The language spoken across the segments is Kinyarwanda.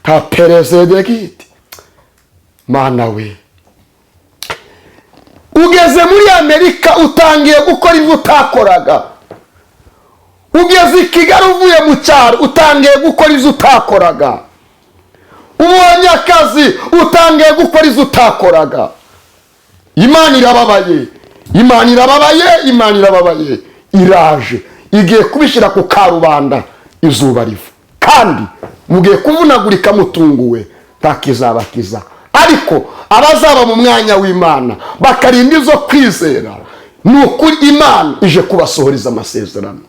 ka perezedegiti. Mana we, ugeze muri Amerika utangiye gukora ibyo utakoraga. Ugeze i Kigali uvuye mu cyaro utangiye gukora ibyo utakoraga. Ubonye akazi utangiye gukora ibyo utakoraga. Imana irababaye, Imana irababaye, Imana irababaye. Iraje igiye kubishyira ku karubanda izuba riva, kandi mugiye kuvunagurika mutunguwe, ntakizabakiza. Ariko abazaba mu mwanya w'Imana bakarinda izo kwizera, ni ukuri Imana ije kubasohoreza amasezerano.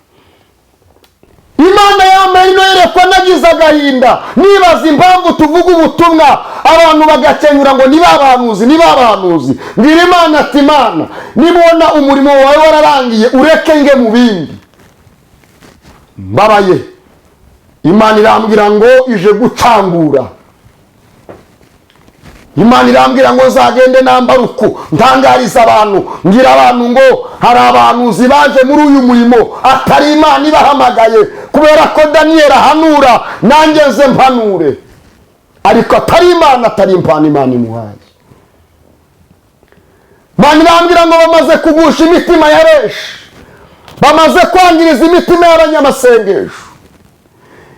Imana yambaye ino yerekwa nagize agahinda, nibaza impamvu tuvuga ubutumwa abantu bagakenyura ngo nibabahanuzi, nibabahanuzi. Mbwira Imana ati, Imana nibona umurimo wawe wararangiye ureke nge mu bindi. Mbabaye, Imana irambwira ngo ije gucangura. Imana irambwira ngo zagende nambara uku ntangariza abantu, ngira abantu ngo hari abahanuzi baje muri uyu murimo atari Imana ibahamagaye, kubera ko Daniyeli ahanura nanjye nze mpanure, ariko atari Imana, atari impano Imana imuhaye. Imana irambwira ngo bamaze kugusha imitima ya benshi, bamaze kwangiriza imitima y'abanyamasengesho.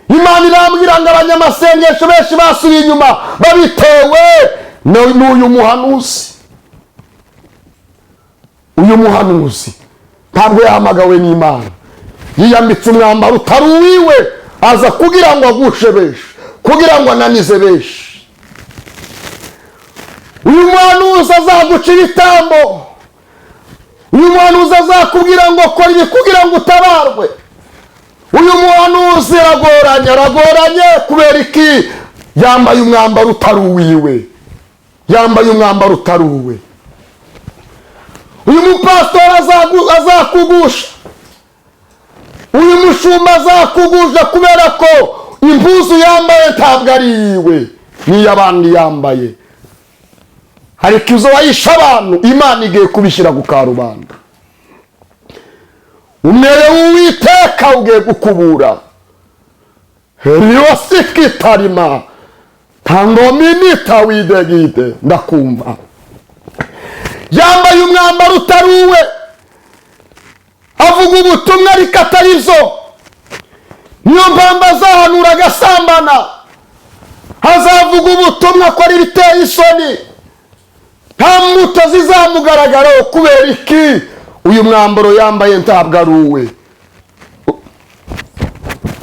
Imana irambwira ngo abanyamasengesho benshi basubiye inyuma babitewe n'uyu muhanuzi. Uyu muhanuzi ntabwo yahamagawe n'Imana, yiyambitse umwambaro utari uwiwe, aza kugira ngo agushe benshi, kugira ngo ananize benshi. Uyu muhanuzi azaguca ibitambo, uyu muhanuzi azakubwira ngo kora ibi kugira ngo utabarwe. Uyu muhanuzi aragoranye kubera iki? Yambaye umwambaro utari uwiwe, yambaye umwambaro utari uwe. Uyu mupastori azakugusha, uyu mushumba azakugusha kubera ko impuzu yambaye ntabwo ari iwe, niyo abandi yambaye. Ariko izo wayisha abantu, Imana igiye kubishyira ku karubanda. Umwere w'Uwiteka ugiye gukubura. Heriosikitarima tangominita widegide. Ndakumva yambaye umwambaro utari uwe, avuga ubutumwa ariko atari zo. Niyo mpamvu azahanura agasambana, azavuga ubutumwa ko ari biteye isoni, nta mbuto zizamugaragaraho. Kubera iki? Uyu mwambaro yambaye ntabwo ari uwe,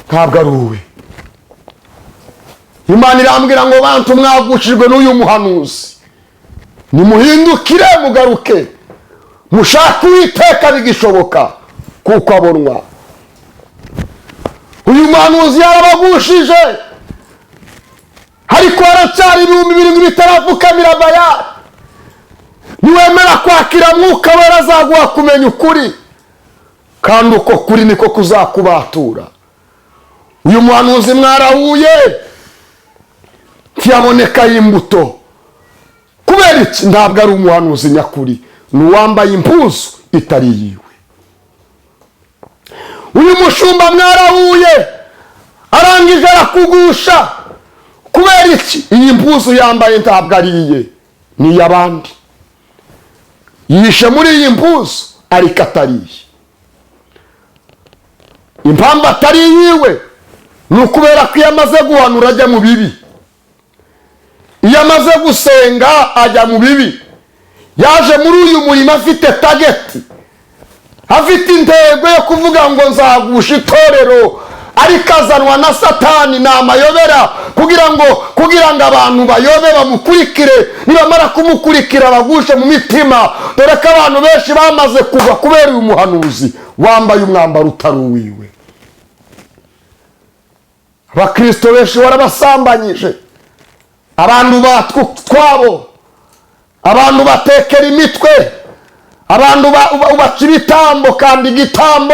ntabwo ari uwe. Imana irambwira ngo bantu mwagushijwe n'uyu muhanuzi, nimuhindukire mugaruke, mushake Uwiteka bigishoboka, kuko abonwa. Uyu muhanuzi yarabagushije, ariko haracyari 7,000 bitarafukamira Bayali. Niwemera kwakira Mwuka Wera azaguha kumenya ukuri, kandi uko kuri niko kuzakubatura. Uyu muhanuzi mwarahuye, ntiyaboneka imbuto. Kubera iki? Ntabwo ari umuhanuzi nyakuri, ni uwambaye impuzu itari yiwe. Uyu mushumba mwarahuye, arangije arakugusha. Kubera iki? Iyi mpuzu yambaye ntabwo ari iye, ni iy'abandi. Yishe muri iyi mpuzu ariko atari iye. Impamvu atari iyiwe ni ukubera ko iyo amaze guhanura ajya mu bibi, iyo amaze gusenga ajya mu bibi. Yaje muri uyu murimo afite tageti, afite intego yo kuvuga ngo nzagusha itorero, ariko azanwa na Satani n'amayobera kugira ngo abantu bayobe bamukurikire. Nibamara kumukurikira bagushe mu mitima, dore ko abantu benshi bamaze kugwa kubera uyu muhanuzi wambaye umwambaro utari uwiwe. Abakristo benshi warabasambanyije, abantu batwabo, abantu batekera imitwe, abantu ubaca ibitambo, kandi igitambo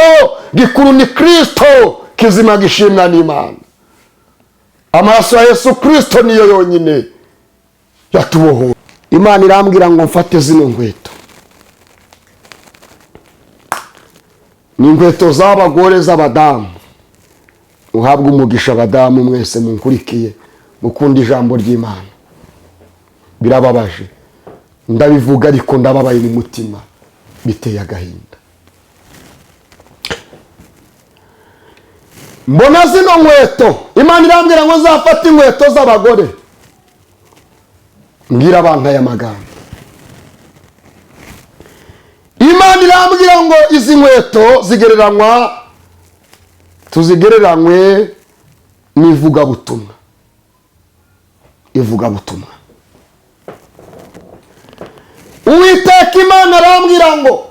gikuru ni Kristo kizima gishimwa n'Imana. Amaraso ya Yesu Kristo niyo yonyine yatubohoye. Imana irambwira ngo mfate zino nkweto, ni inkweto z'abagore z'abadamu. Uhabwe umugisha abadamu mwese munkurikiye, mukunda ijambo ry'Imana. Birababaje ndabivuga ariko ndababaye mu mutima, biteye agahinda. Mbona zino nkweto, Imana irambwira ngo nzafata inkweto z'abagore, mbwira abantu aya magambo. Imana irambwira ngo izi nkweto zigereranywa, tuzigereranywe n'ivugabutumwa. Ivugabutumwa. Uwiteka Imana arambwira ngo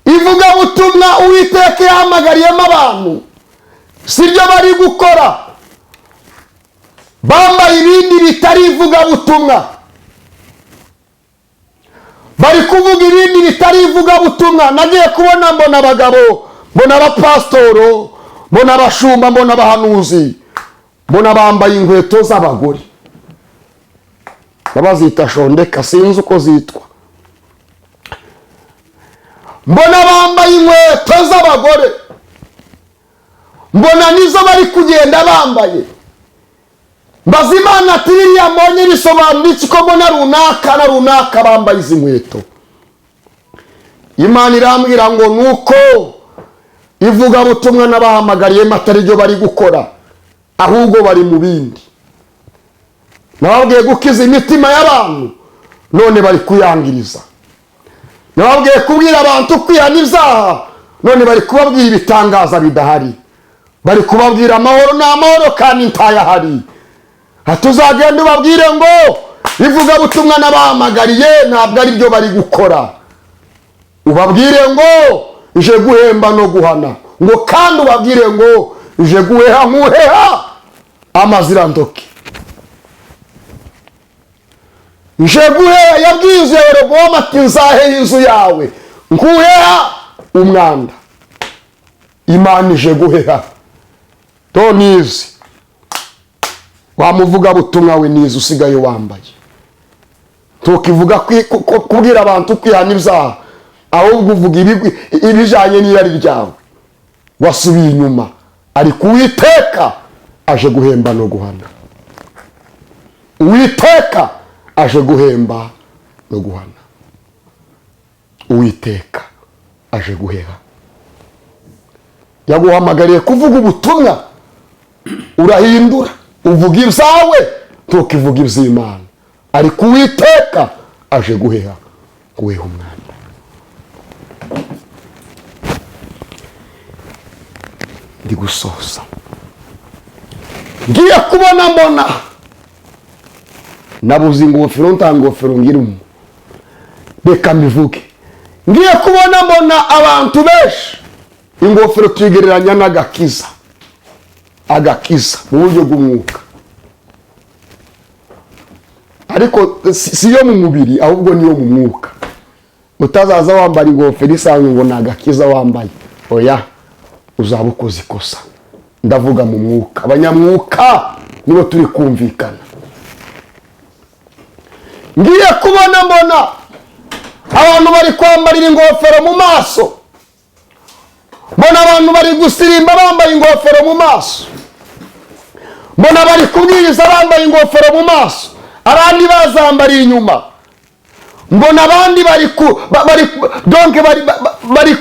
ivugabutumwa Uwiteka yahamagariyemo abantu sibyo bari gukora, bambaye ibindi bitari ivugabutumwa, bari kuvuga ibindi bitari ivugabutumwa. Nagiye kubona mbona abagabo, mbona abapasitoro, mbona abashumba, mbona abahanuzi, mbona bambaye inkweto z'abagore, babazita shondeka, sinzi uko zitwa. Mbona bambaye inkweto z'abagore, mbona nizo bari kugenda bambaye. Mbaza Imana ati biriya mbonye bisobanura iki ko mbona runaka na runaka bambaye izi nkweto? Imana irambwira ngo nuko ivugabutumwa n'abahamagariyemo atari byo bari gukora, ahubwo bari mu bindi. Nababwiye gukiza imitima y'abantu, none bari kuyangiriza. Nababwiye kubwira abantu kwihana ibyaha, none bari kubabwira ibitangaza bidahari. Bari kubabwira amahoro n'amahoro kandi ntayahari. Hatuzagenda ubabwire ngo ivugabutumwa n'abahamagariye ntabwo ari byo bari gukora. Ubabwire ngo ije guhemba no guhana, ngo kandi ubabwire ngo ije guheha nkuheha amazirandoki. Ije guheha, yabwize Yerobowamu ati nzaheha inzu yawe nkuheha umwanda. Imana ije guheha. Tonizi wamuvugabutumwa we nizi usigaye wambaye, tukivuga kubwira abantu kwihana ibyaha, ahubwo uvuga ibijanye n'irari ryawe. Wasubiye inyuma, ariko Uwiteka aje guhemba no guhana. Uwiteka aje guhemba no guhana. Uwiteka aje guheha. Yaguhamagariye kuvuga ubutumwa, urahindura uvuga ibyawe, tukivuga iby'Imana. Ariko Uwiteka aje guheha, guheha umwanda. Ndi gusoza, ngiye kubona mbona nabuze ingofero, nta ngofero ngirimo, reka mbivuge. Ngiye kubona mbona abantu benshi ingofero tuyigereranya n'agakiza. Agakiza mu buryo bw'umwuka, ariko si yo mu mubiri, ahubwo niyo mu mwuka. Utazaza wambara ingofero isanzwe ngo ni agakiza wambaye, oya, uzaba ukoze ikosa. Ndavuga mu mwuka. Abanyamwuka nibo turi kumvikana. Ngiye kubona mbona abantu bari kwambarira ingofero mu maso, mbona abantu bari gusirimba bambaye ingofero mu maso, mbona bari kubwiriza bambaye ingofero mu maso, abandi bazambariye inyuma. Mbona abandi bari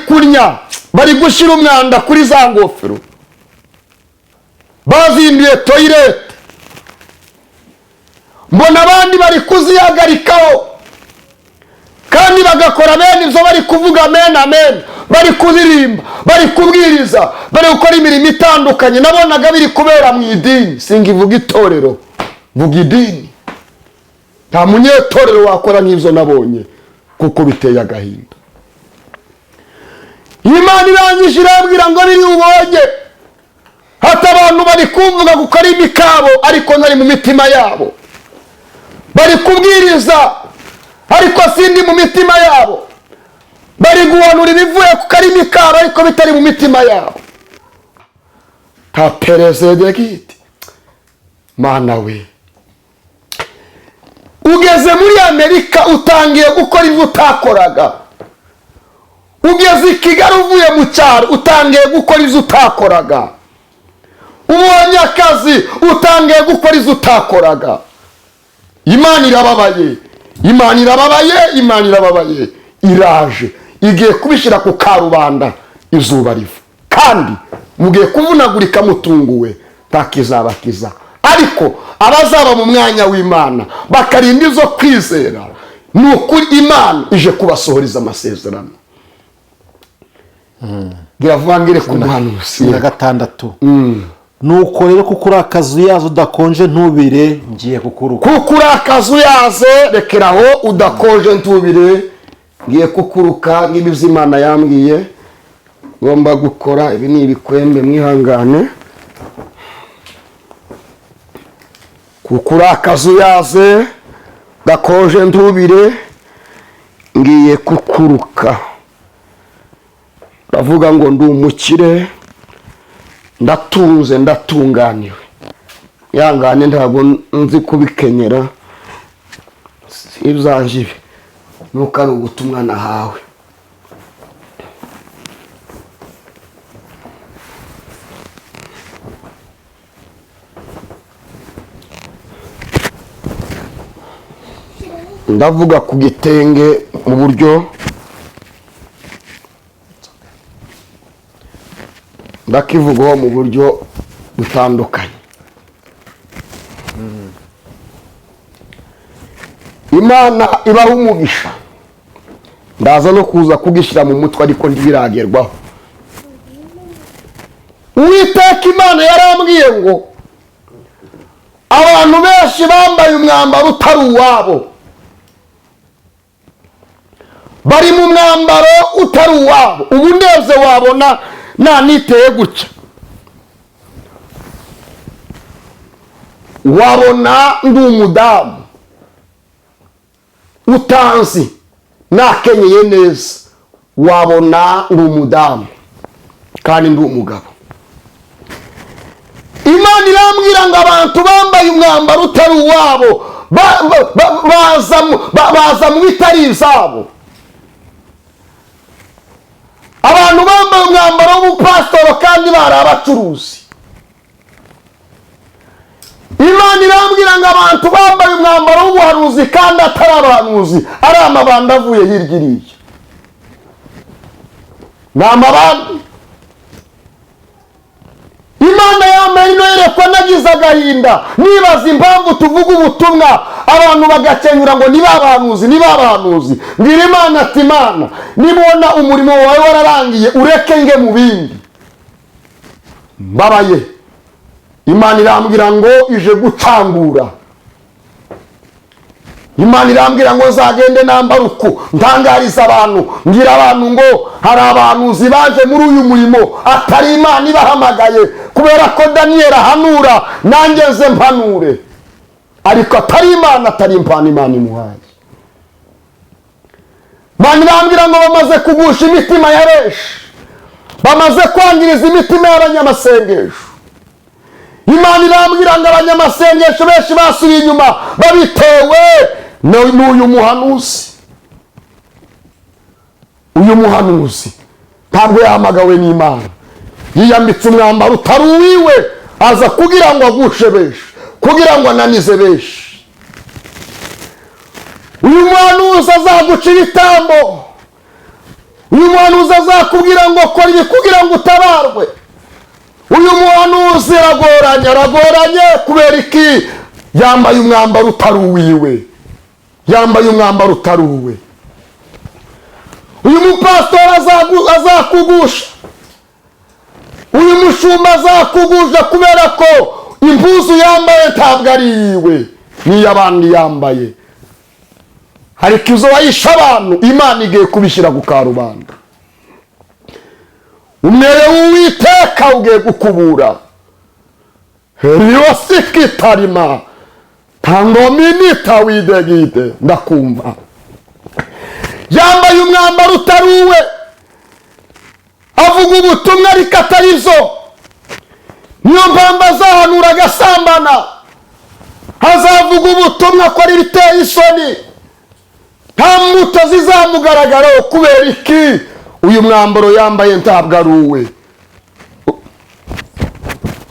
kunya, bari gushyira umwanda kuri za ngofero, bazinduye toilette. Mbona abandi bari kuzihagarikaho, kandi bagakora bene ibyo, bari kuvuga amen amen, bari kuririmba, bari kubwiriza, bari gukora imirimo itandukanye. Nabonaga biri kubera mu idini. Singivuga itorero, vuga idini. Nta munyetorero wakora nk'ibyo nabonye, kuko biteye agahinda. Imana irangije irabwira ngo biri ubonye, hata abantu bari kumvuga gukora imikabo, ariko nari mu mitima yabo. Bari kubwiriza, ariko sindi mu mitima yabo. Bari guhanura ibivuye ku karimi kabo, ariko bitari mu mitima yabo. Ta perezida giti, Mana we, ugeze muri Amerika utangiye gukora ibyo utakoraga. Ugeze i Kigali uvuye mu cyaro utangiye gukora ibyo utakoraga. ubonye akazi utangiye gukora izo utakoraga. Imana irababaye, Imana irababaye, Imana irababaye, iraje igiye kubishyira ku karubanda izuba riva, kandi mugiye kuvunagurika mutunguwe, ntakizabakiza. Ariko abazaba mu mwanya w'Imana bakarinda izo kwizera, ni ukuri Imana ije kubasohoreza amasezerano. Biravangire ku muhanuzi na 6. Nuko rero kuko uri akazu yazo udakonje ntubire, ngiye kukuruka. Kuko uri akazu yaze, rekeraho udakonje ntubire, ngiye kukuruka. Nk'ibyo Imana yambwiye ngomba gukora. Ibi ni ibikwembe, mwihangane. Kuko uri akazu yaze, udakonje ntubire, ngiye kukuruka. Uravuga ngo ndi umukire, ndatunze, ndatunganiwe. Yangane ntabwo nzi kubikenyera, ibyanjye ibi nuko ari ubutumwa nahawe. Ndavuga ku gitenge mu buryo, ndakivugaho mu buryo butandukanye. Imana ibaha umugisha, ndaza no kuza kugishyira mu mutwe ariko ntibiragerwaho. Uwiteka Imana yarambwiye ngo abantu benshi bambaye umwambaro utari uwabo, bari mu mwambaro utari uwabo. Ubu ndeze wabona niteye gutya, wabona ndi umudamu utanzi nakenyeye neza, wabona ndi umudamu kandi ndi umugabo. Imana irambwira ngo abantu bambaye umwambaro utari uwabo baza mu bitari izabo. Abantu bambaye umwambaro w'ubupasitoro kandi bari abacuruzi. Imana irambwira ngo abantu bambaye umwambaro w'ubuhanuzi kandi atari abahanuzi, ari amabandi avuye hirya iriya. Ni amabandi. Imana yambaye ino yerekwa, nagize agahinda nibaza impamvu tuvuga ubutumwa abantu bagakenyura ngo niba abahanuzi, niba abahanuzi. Mbwira Imana ati Imana, nibona umurimo wawe wararangiye ureke nge mu bindi. Mbabaye. Imana irambwira ngo ije gucangura. Imana irambwira ngo zagende nambara uku, ntangariza abantu, ngira abantu ngo hari abahanuzi baje muri uyu murimo atari Imana ibahamagaye, kubera ko Daniyeli ahanura nanjye nze mpanure, ariko atari Imana, atari impano Imana imuhaye. Imana irambwira ngo bamaze kugusha imitima ya benshi, bamaze kwangiriza imitima y'abanyamasengesho. Imana irambwira ngo abanyamasengesho benshi basubiye inyuma babitewe n'uyu muhanuzi. Uyu muhanuzi ntabwo yahamagawe n'Imana, yiyambitse umwambaro utari uwiwe, aza kugira ngo agushe benshi, kugira ngo ananize benshi. Uyu muhanuzi azaguca ibitambo, uyu muhanuzi azakubwira ngo kora ibi kugira ngo utabarwe. Uyu muhanuzi aragoranye kubera iki? Yambaye umwambaro utari uwiwe, yambaye umwambaro utari uwe. Uyu mupastori azakugusha, uyu mushumba azakugusha kubera ko impuzu yambaye ntabwo ari iyiwe, n'iy'abandi yambaye. Ariko izo wayisha abantu, Imana igiye kubishyira ku karubanda. Umwere w'Uwiteka ugiye gukubura. Heriosikitarima tangominita widegide. Ndakumva. Yambaye umwambaro utari uwe, avuga ubutumwa ariko atari zo. Niyo mpamvu azahanura agasambana, azavuga ubutumwa akora ibiteye isoni, nta mbuto zizamugaragaraho. Kubera iki? Uyu mwambaro yambaye ntabwo ari uwe.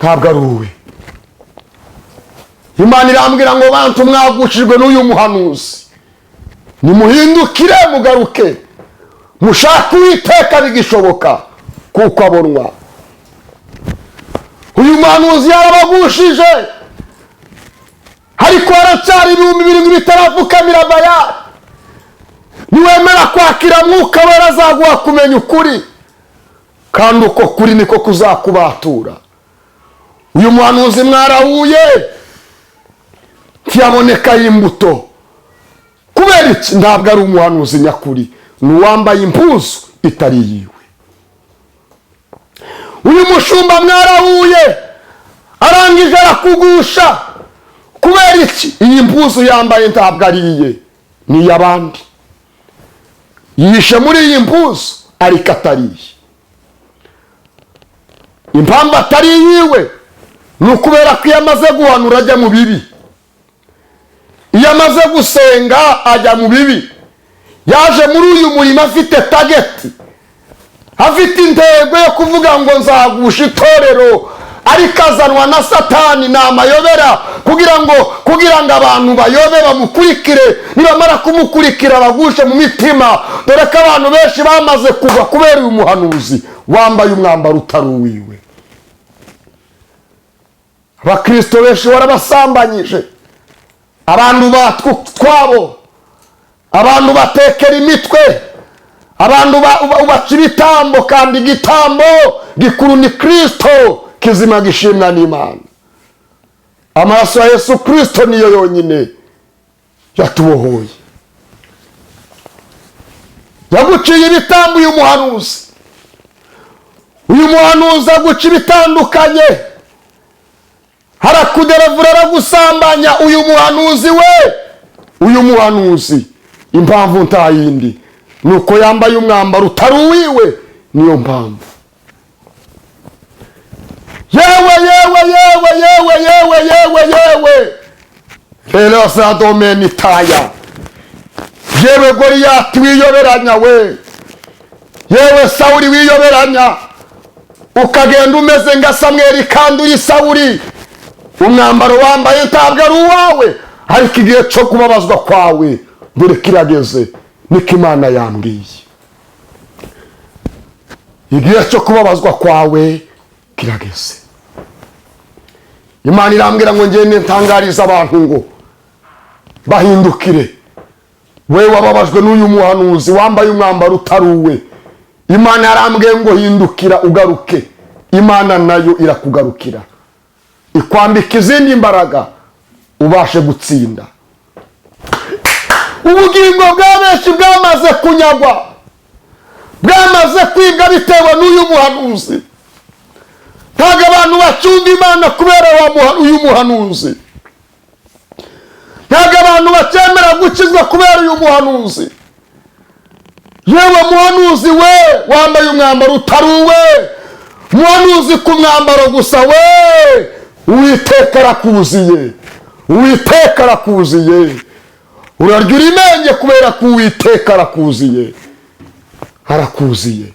ntabwo ari uwe. Imana irambwira ngo bantu mwagushijwe n'uyu muhanuzi, nimuhindukire mugaruke mushake Uwiteka bigishoboka kuko abonwa. Uyu muhanuzi yarabagushije, ariko haracyari 7,000 bitarafukamira Bayali. Niwemera kwakira Mwuka Wera azaguha kumenya ukuri, kandi uko kuri niko kuzakubatura. Uyu muhanuzi mwarahuye ntiyaboneka imbuto. Kubera iki? Ntabwo ari umuhanuzi nyakuri, ni uwambaye impuzu itari yiwe. Uyu mushumba mwarahuye arangije arakugusha. Kubera iki? Iyi mpuzu yambaye ntabwo ari iye, ni iy'abandi. Yishe muri iyi mpuzu ariko atari iye. Impamvu atari iyiwe ni ukubera ko iyo amaze guhanura ajya mu bibi, iyo amaze gusenga ajya mu bibi. Yaje muri uyu murimo afite tageti, afite intego yo kuvuga ngo nzagusha itorero, ariko azanwa na Satani. Ni amayobera kugira ngo abantu bayobe bamukurikire, nibamara kumukurikira bagushe mu mitima. Dore ko abantu benshi bamaze kugwa kubera uyu muhanuzi wambaye umwambaro utari uwiwe. Abakristo benshi warabasambanyije, abantu batwabo, abantu batekera imitwe, abantu baca ibitambo, kandi igitambo gikuru ni Kristo kizima gishimwa n'Imana. Amaraso ya Yesu Kristo niyo yonyine yatubohoye. Yaguciye ibitambo uyu muhanuzi. Uyu muhanuzi aguca ibitandukanye, harakuderevura aragusambanya. Uyu muhanuzi we, uyu muhanuzi impamvu nta yindi ni uko yambaye umwambaro utari uwiwe. Niyo mpamvu. yewe Ferosa Domenitaya, yewe Goliyati wiyoberanya we, yewe Sawuli wiyoberanya ukagenda umeze nga Samweli kandi uri Sawuli. Umwambaro wambaye ntabwo ari uwawe, ariko igihe cyo kubabazwa kwawe dore kirageze, niko Imana yambwiye. Igihe cyo kubabazwa kwawe kirageze. Imana irambwira ngo ngende ntangariza abantu ngo bahindukire. We wababajwe n'uyu muhanuzi wambaye umwambaro utari uwe, Imana yarambwiye ngo hindukira ugaruke. Imana nayo irakugarukira, ikwambika izindi mbaraga ubashe gutsinda. Ubugingo bwa benshi bwamaze kunyagwa, bwamaze kwibwa bitewe n'uyu muhanuzi. Ntabwo abantu bacunga Imana kubera uyu muhanuzi. Ntabwo abantu bakemera gukizwa kubera uyu muhanuzi. Yewe muhanuzi we wambaye umwambaro utari uwe, muhanuzi ku mwambaro gusa we, Uwiteka arakuziye, Uwiteka arakuziye. Urarya urimenge kubera ko Uwiteka arakuziye, arakuziye.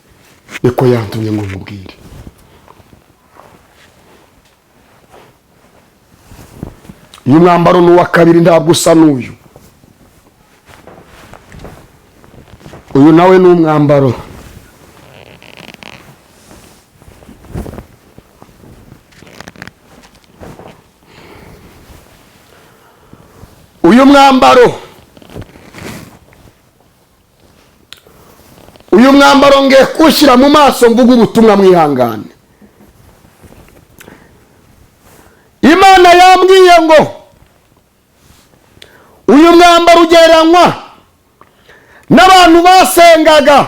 Niko yantumye ngo mubwire. Uyu mwambaro ni uwa kabiri, ntabwo usa n'uyu. Uyu nawe ni umwambaro. Uyu mwambaro ngiye kushyira mu maso mvuga ubutumwa mwihangane. Imana yambwiye ngo uyu mwambaro ugereranywa n'abantu basengaga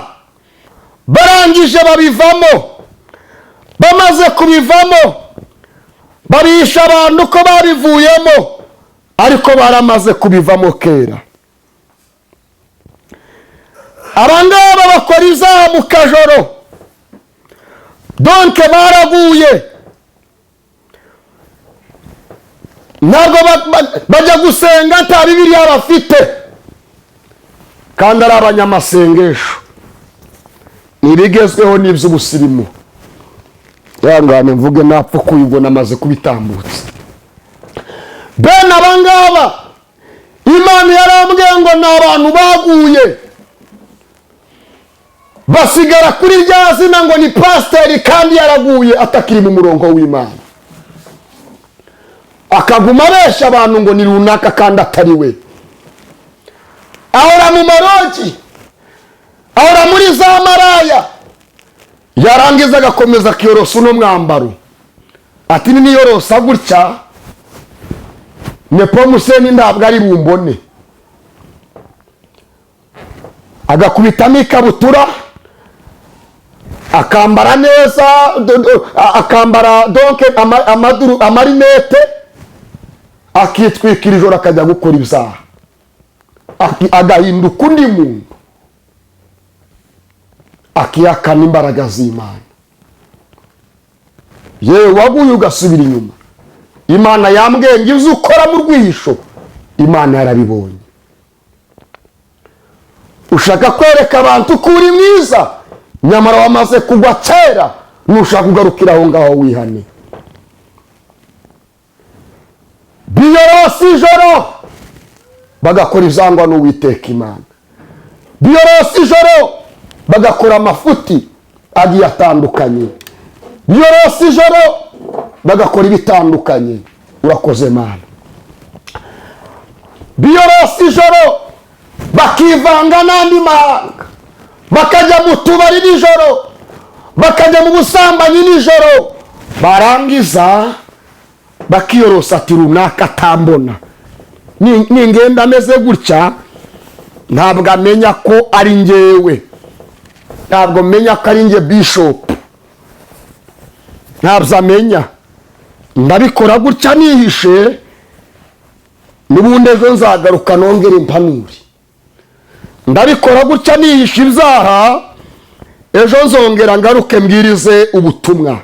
barangije babivamo. Bamaze kubivamo babisha abantu ko babivuyemo, ariko baramaze kubivamo kera. Abangaba bakora izaha mu kajoro, donke baraguye. Ntabwo bajya gusenga nta Bibiliya bafite, kandi ari abanyamasengesho. Ibigezweho n'iby'ubusirimu. yangane mvuge napfa kuyibona amaze kubitambutse. Bene abangaba Imana yarambwiye ngo ni abantu baguye basigara kuri rya zina ngo ni pasiteri, kandi yaraguye atakiri mu murongo w'Imana, akaguma abesha abantu ngo ni runaka kandi atari we. Ahora mu marogi, ahora muri za maraya, yarangiza agakomeza akiyorosa uno mwambaro ati niyorosa gutya Nepomuseni ntabwo ari bumbone. Agakubitamo ikabutura, akambara neza, akambara donke amarinete, akitwikira ijoro akajya gukora ibyaha, agahinduka undi muntu, akihakana imbaraga z'Imana. Yewe waguye ugasubira inyuma, Imana yambwiye ngo ibyo ukora mu rwihisho Imana yarabibonye. Ushaka kwereka abantu ko uri mwiza, nyamara wamaze kugwa kera, nushaka kugarukira aho ngaho wihane. Biyorosa ijoro bagakora ibyangwa n'Uwiteka Imana, biyorosa ijoro bagakora amafuti agiye atandukanye, biyorosa ijoro bagakora ibitandukanye. Urakoze Mana. Biyorosa ijoro bakivanga n'andi mahanga, bakajya mu tubari nijoro, bakajya mu busambanyi nijoro, barangiza bakiyorosa ati runaka atambona. Ningenda ameze gutya ntabwo amenya ko ari njyewe, ntabwo menya ko ari njye Bishop, ntabwo amenya. Ndabikora gutya nihishe, n'ubundi ejo nzagaruka nongere impanure. Ndabikora gutya nihishe ibyaha, ejo nzongera ngaruke mbwirize ubutumwa.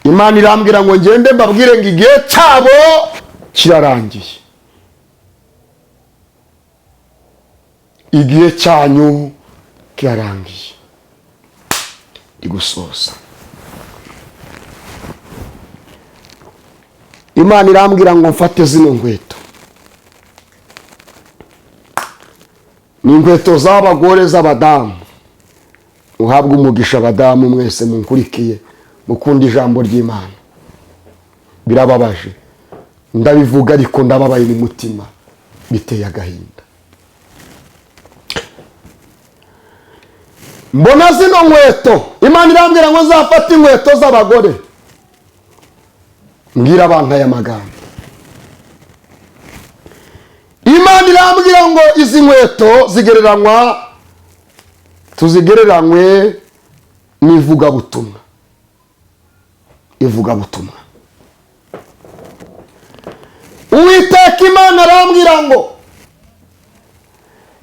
Imana irambwira ngo ngende mbabwire ngo igihe cyabo kirarangiye, igihe cyanyu kirarangiye. Ndi gusoza. Imana irambwira ngo mfate zino nkweto, ni inkweto z'abagore z'abadamu. Uhabwe umugisha abadamu mwese munkurikiye mukunda ijambo ry'Imana. Birababaje ndabivuga ariko ndababaye mu mutima, biteye agahinda. Mbona zino nkweto, Imana irambwira ngo nzafata inkweto z'abagore, mbwira abantu aya magambo. Imana irambwira ngo izi nkweto zigereranywa, tuzigereranywe n'ivugabutumwa. Ivugabutumwa. Uwiteka Imana arambwira ngo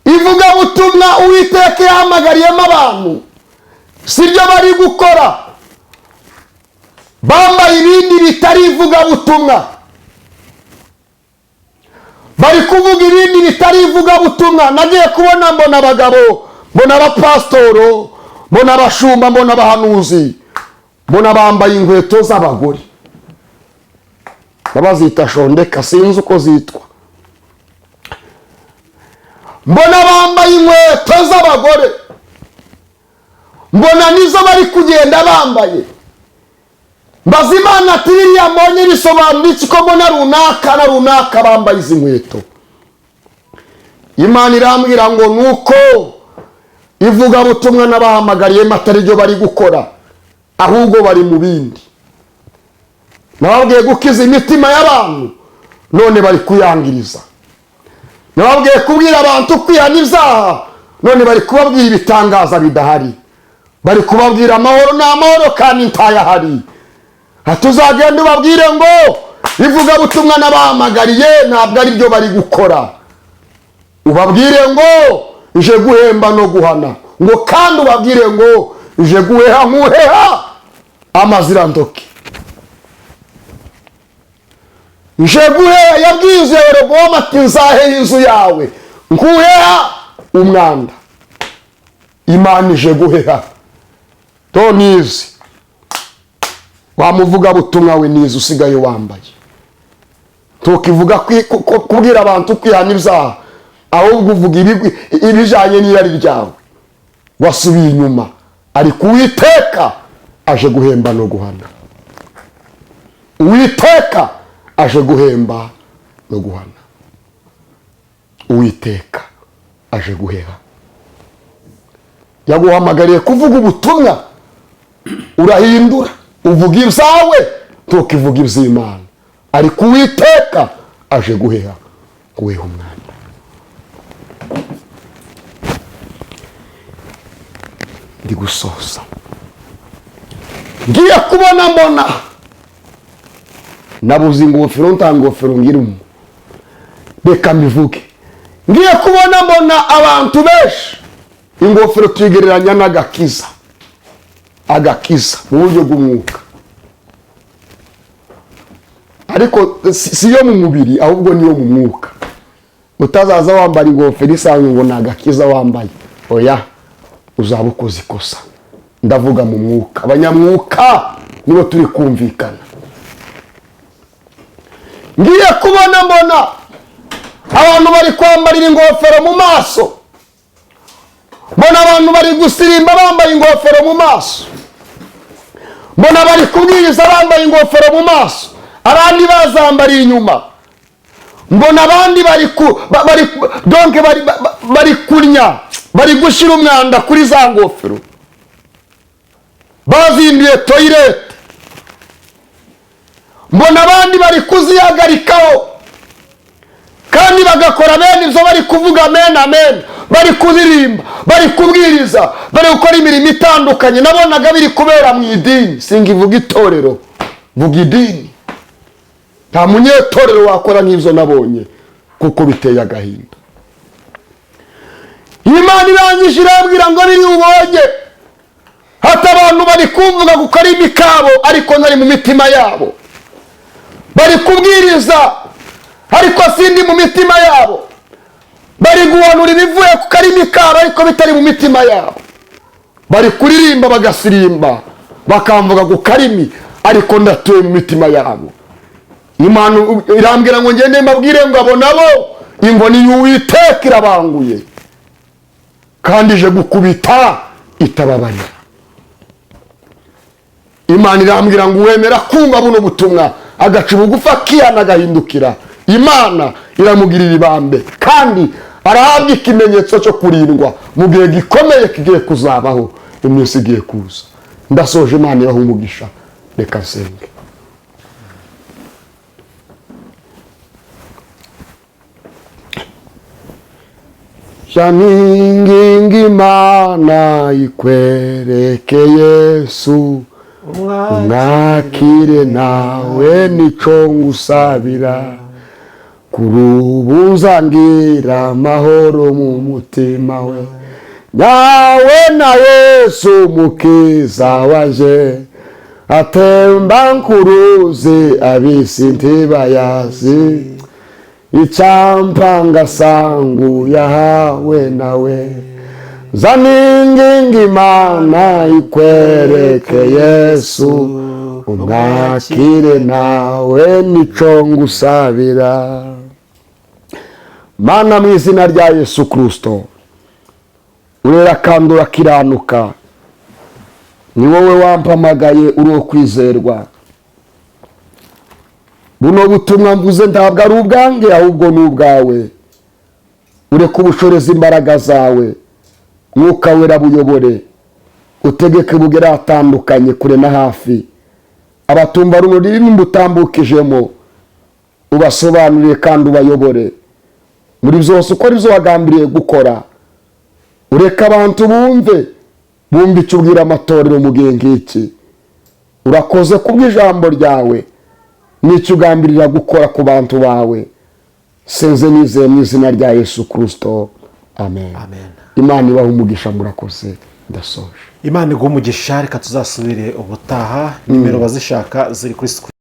ivugabutumwa Uwiteka yahamagariyemo abantu sibyo bari gukora, bambaye ibindi bitari ivugabutumwa, bari kuvuga ibindi bitari ivugabutumwa. Nagiye kubona mbona abagabo, mbona abapasitoro, mbona abashumba, mbona abahanuzi, mbona bambaye inkweto z'abagore, bazita shondeka sinzi uko zitwa. Mbona bambaye inkweto z'abagore, mbona nizo bari kugenda bambaye. Mbaza Imana ati biriya mbonye bisobanura iki ko mbona runaka na runaka bambaye izi nkweto? Imana irambwira ngo nuko ivugabutumwa n'abahamagariyemo atari byo bari gukora, ahubwo bari mu bindi. Nababwiye gukiza imitima y'abantu, none bari kuyangiriza. Nababwiye kubwira abantu kwihana ibyaha, none bari kubabwira ibitangaza bidahari. Bari kubabwira amahoro n'amahoro kandi ntayahari. Hatuzagenda ubabwire ngo ivugabutumwa n'abahamagariye ntabwo ari byo bari gukora. Ubabwire ngo nje guhemba no guhana, ngo kandi ubabwire ngo nje guheha nkuheha amazirandoki. Nje guheha, yabwize Yerobowamu ati nzaheha inzu yawe nkuheha umwanda. Imana ije guheha. Tonizi wamuvuga butumwa we nizo usigaye wambaye. Tukivuga kubwira abantu kwihana ibyaha, ahubwo uvuga ibijanye n'irari ryawe. Wasubiye inyuma, ariko Uwiteka aje guhemba no guhana. Uwiteka aje guhemba no guhana. Uwiteka aje guheha. Yaguhamagariye kuvuga ubutumwa, urahindura, uvuga ibyawe, tukivuga iby'Imana. Ariko Uwiteka aje guheha umwana. Ndi gusoza, ngiye kubona mbona nabuze ingofero, nta ngofero ngirimo, reka mbivuge. Ngiye kubona mbona abantu benshi ingofero tuyigereranya n'agakiza, agakiza mu buryo bw'umwuka, ariko si yo mu mubiri, ahubwo niyo mu mwuka. Utazaza wambara ingofero isanzwe ngo ni agakiza wambaye, oya, uzaba ukoze ikosa. Ndavuga mu mwuka, abanyamwuka nibo turi kumvikana. Ngiye kubona mbona abantu bari kwambarira ingofero mu maso, mbona abantu bari gusirimba bambaye ingofero mu maso, mbona bari kubwiriza bambaye ingofero mu maso, abandi bazambariye inyuma. Mbona abandi bari kurya, bari gushyira umwanda kuri za ngofero, bazinduye toilette. Mbona abandi bari kuzihagarikaho, kandi bagakora bene ibyo, bari kuvuga amen amen, bari kuririmba, bari kubwiriza, bari gukora imirimo itandukanye. Nabonaga biri kubera mu idini. Singivuga itorero, vuga idini. Nta munyetorero wakora nk'ibyo nabonye, kuko biteye agahinda. Imana irangije irabwira ngo biri ubonye, hata abantu bari kumvuga gukora imikabo, ariko ntari mu mitima yabo. Bari kubwiriza, ariko sindi mu mitima yabo. Bari guhanura ibivuye ku karimi kabo, ariko bitari mu mitima yabo. Bari kuririmba bagasirimba, bakamvuga ku karimi, ariko ndatuye mu mitima yabo. Imana irambwira ngo ngende mbabwire ngo abo nabo inkoni y'Uwiteka irabanguye, kandi ije gukubita itababarira. Imana irambwira ngo uwemera kumva buno butumwa agaca bugufi akihana agahindukira, Imana iramugirira ibambe, kandi arahabwa ikimenyetso cyo kurindwa mu gihe gikomeye kigiye kuzabaho, iminsi igiye kuza. Ndasoje, Imana ibahe umugisha. Reka nsenge. Shaninginga Imana ikwereke Yesu, umwakire nawe nico ngusabira. Kuri ubu nzangira amahoro mu mutima we, nawe na Yesu mukiza waje, atemba nkuruzi abisi ntibayazi. Icampa ngasangu yahawe nawe, zaninginga Imana ikwereke Yesu, umwakire nawe nico ngusabira. Mana, mu izina rya Yesu Kristo, urera kandi urakiranuka, ni wowe wampamagaye uri uwo kwizerwa. Buno butumwa mvuze ntabwo ari ubwange, ahubwo ni ubwawe. Ureke ubushoreze imbaraga zawe, Mwuka Wera buyobore, utegeke bugere atandukanye kure na hafi. Abatumva runo rurimi utambukijemo, ubasobanurire kandi ubayobore muri byose uko arizo wagambiriye gukora. Ureke abantu bumve icyo ubwira amatorero mu gihe ngiki. Urakoze kubw'ijambo ryawe n'icyo ugambirira gukora ku bantu bawe. Senze nizeye mu izina rya Yesu Kristo, amen. Imana ibahe umugisha. Murakoze. Ndasoje. Imana iguhe umugisha. Reka tuzasubire ubutaha. Nimero bazishaka ziri kuri